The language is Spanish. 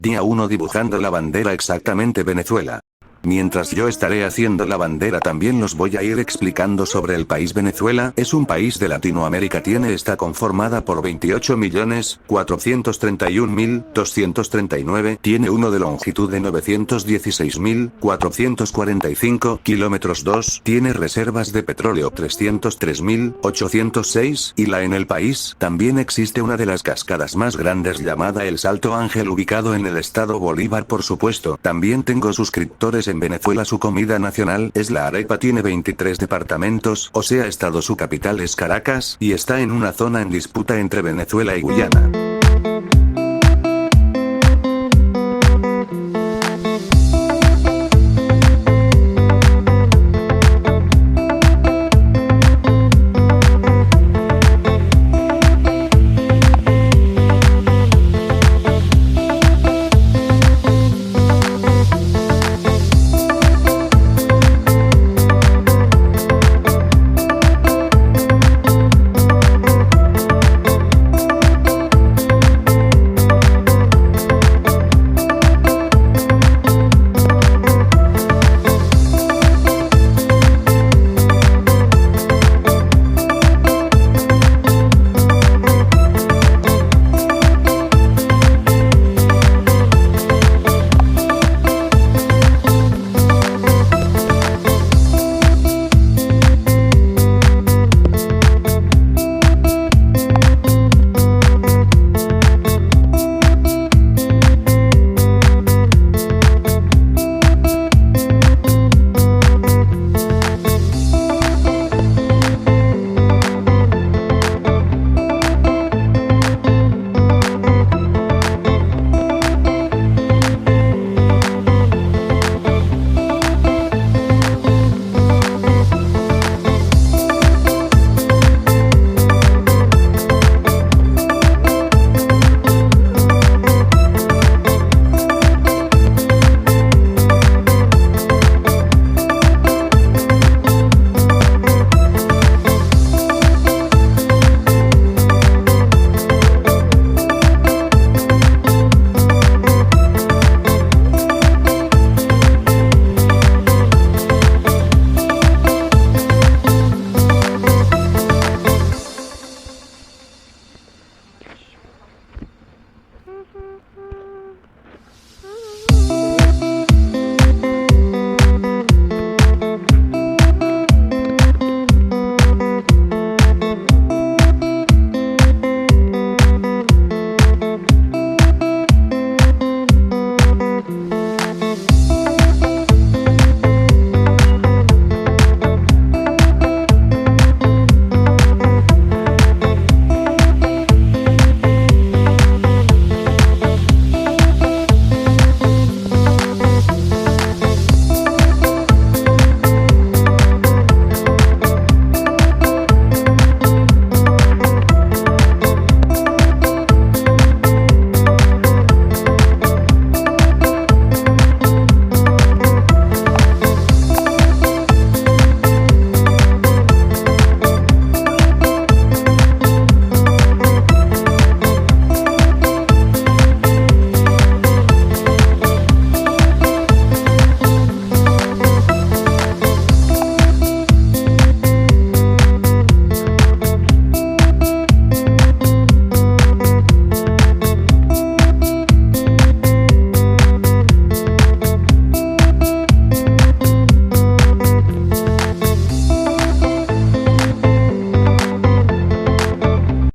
Día 1 dibujando la bandera exactamente Venezuela. Mientras yo estaré haciendo la bandera también los voy a ir explicando sobre el país Venezuela. Es un país de Latinoamérica, está conformada por 28.431.239, tiene uno de longitud de 916.445 kilómetros, 2, tiene reservas de petróleo 303.806, y la en el país también existe una de las cascadas más grandes llamada el Salto Ángel ubicado en el estado Bolívar. Por supuesto, también tengo suscriptores en Venezuela. Su comida nacional es la arepa, tiene 23 departamentos, o sea estado, su capital es Caracas, y está en una zona en disputa entre Venezuela y Guyana.